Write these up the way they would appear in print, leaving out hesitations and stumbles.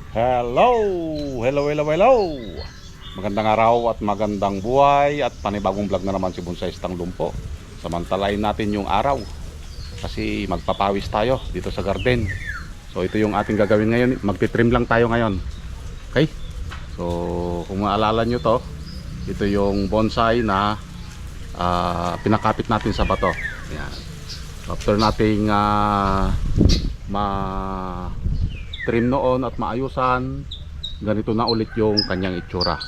Hello! Hello, hello, hello! Magandang araw at magandang buhay at panibagong vlog na naman si Bonsai Stang Lumpo. Samantalain natin yung araw kasi magpapawis tayo dito sa garden. So ito yung ating gagawin ngayon. Magtitrim lang tayo ngayon. Okay? So kung maalala nyo to, ito yung bonsai na pinakapit natin sa bato. Yan. After nating trim noon at maayusan, ganito na ulit yung kanyang itsura.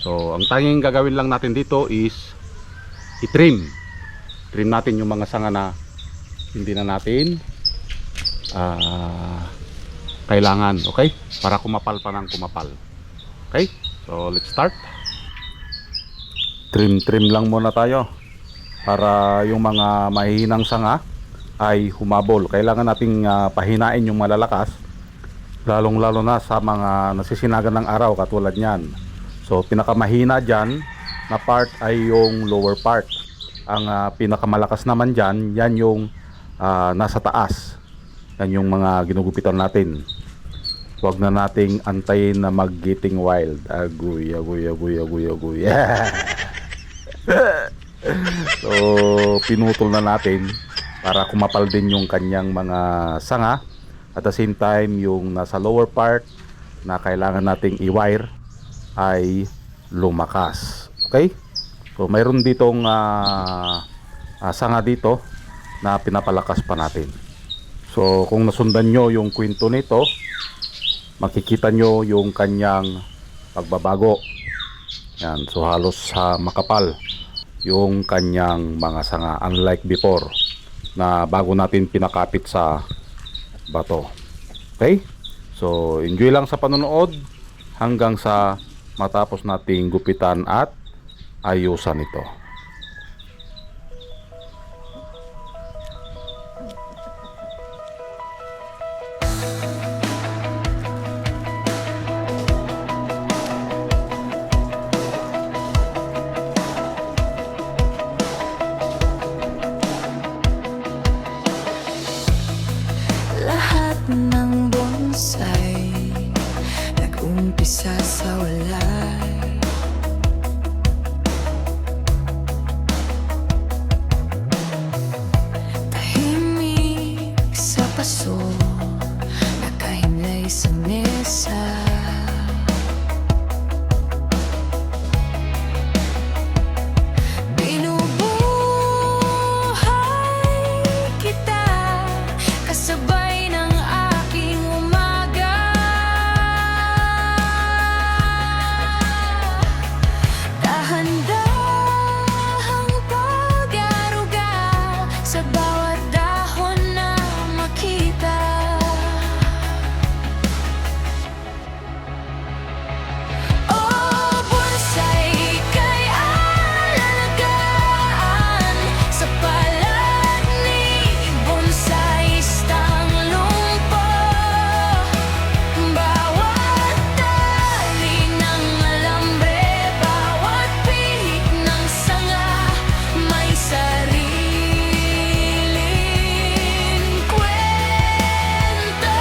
So ang tanging gagawin lang natin dito is i-trim natin yung mga sanga na hindi na natin kailangan, okay, para kumapal pa ng kumapal. Okay, so let's start. Trim lang muna tayo para yung mga mahihinang sanga ay humabol. Kailangan nating pahinain yung malalakas, lalong lalo na sa mga nasisinagan ng araw katulad nyan. So pinakamahina dyan na part ay yung lower part. Ang pinakamalakas naman dyan, yan yung nasa taas. Yan yung mga ginugupitan natin. Huwag na nating antayin na mag-getting wild. Agoy. So pinutol na natin para kumapal din yung kanyang mga sanga. At the same time, yung nasa lower part na kailangan nating i-wire ay lumakas. Okay? So mayroon ditong sanga dito na pinapalakas pa natin. So kung nasundan nyo yung kwento nito, makikita nyo yung kanyang pagbabago. Yan. So halos makapal yung kanyang mga sanga, unlike before na bago natin pinakapit sa bato. Okay? So enjoy lang sa panonood hanggang sa matapos nating gupitan at ayusan ito. Lahat ng bonsai nag-umpisa sa wala. Tahimik sa paso, nakahimlay sa mesa. Binubuhay kita kasabay ng aking umaga. Dahan-dahang pag-aruga sa bawat dahon na makita. Oh, bonsai kay alalagaan sa palad ni Bonsai Stang Lumpo. Bawat tali ng alambre, bawat pihit ng sanga, may sariling kwento.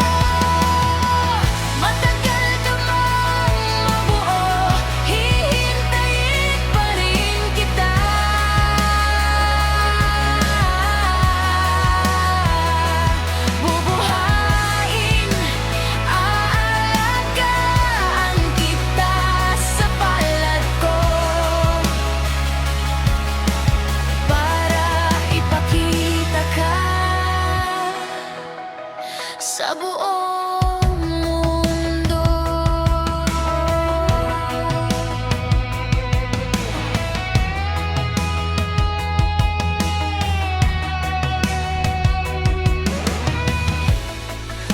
Matagal ka mang mabuo, hihintayin pa rin kita. Bubuhayin, aalagaan kita sa palad ko, para ipakita ka sa buong mundo.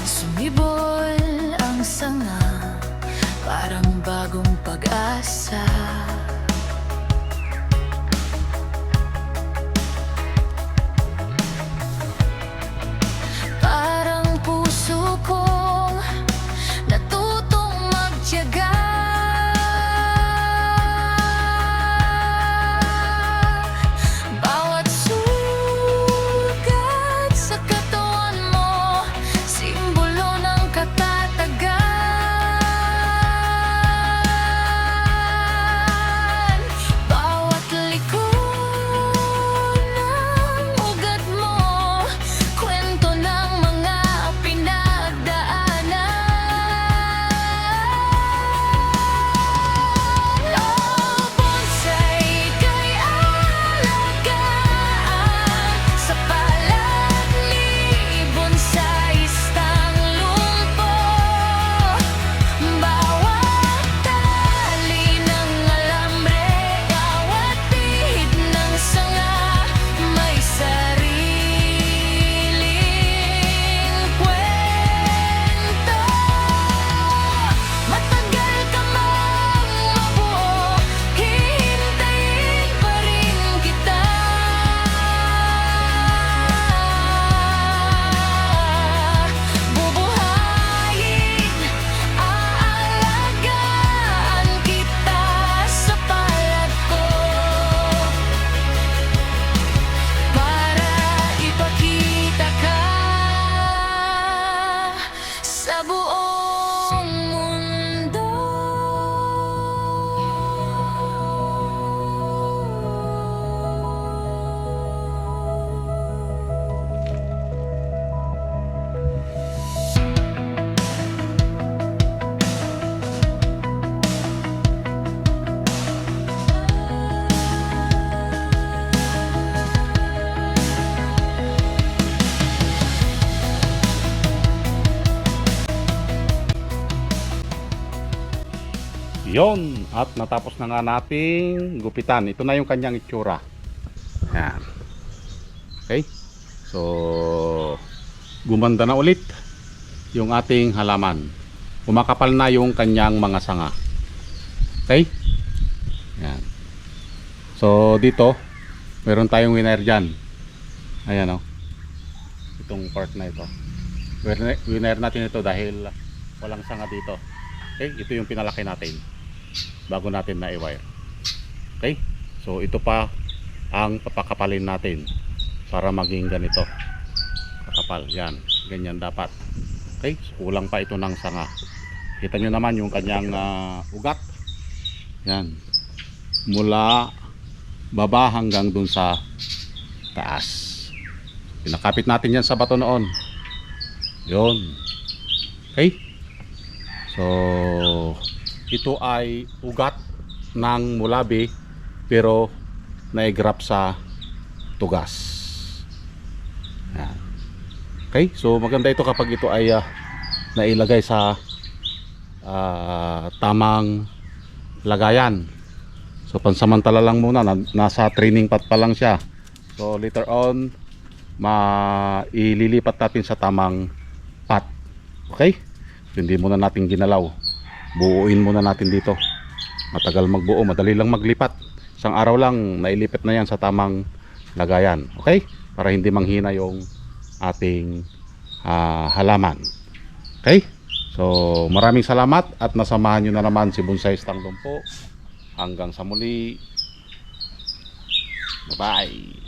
Sumibol ang sanga, parang bagong pag-asa. Parang puso ko Yon, at natapos na nga nating gupitan. Ito na yung kanyang itsura. Yan. Okay? So, gumanda na ulit yung ating halaman. Kumakapal na yung kanyang mga sanga. Okay? Yan. So, dito, meron tayong winner dyan. Ayan o. Itong part na ito. Winner natin ito dahil walang sanga dito. Okay? Ito yung pinalaki natin bago natin na i-wire. Okay? So ito pa ang papakapalin natin para maging ganito kakapal. Yan, ganyan dapat. Okay? So kulang pa ito ng sanga. Kita nyo naman yung kanyang ugat. Yan, mula baba hanggang dun sa taas. Pinakapit natin yan sa bato noon. Yun. Okay? So ito ay ugat ng mulabi pero naigrap sa tugas. Yan. Okay, so maganda ito kapag ito ay nailagay sa tamang lagayan. So pansamantala lang muna, nasa training pot pa lang siya. So later on ililipat natin sa tamang pot. Okay, hindi muna natin ginalaw. Buuin muna natin dito. Matagal magbuo, madali lang maglipat. Isang araw lang nailipat na yan sa tamang lagayan. Okay? Para hindi manghina yung ating halaman. Okay? So maraming salamat at nasamahan nyo na naman si Bonsai Stang Lumpo. Hanggang sa muli. Bye bye.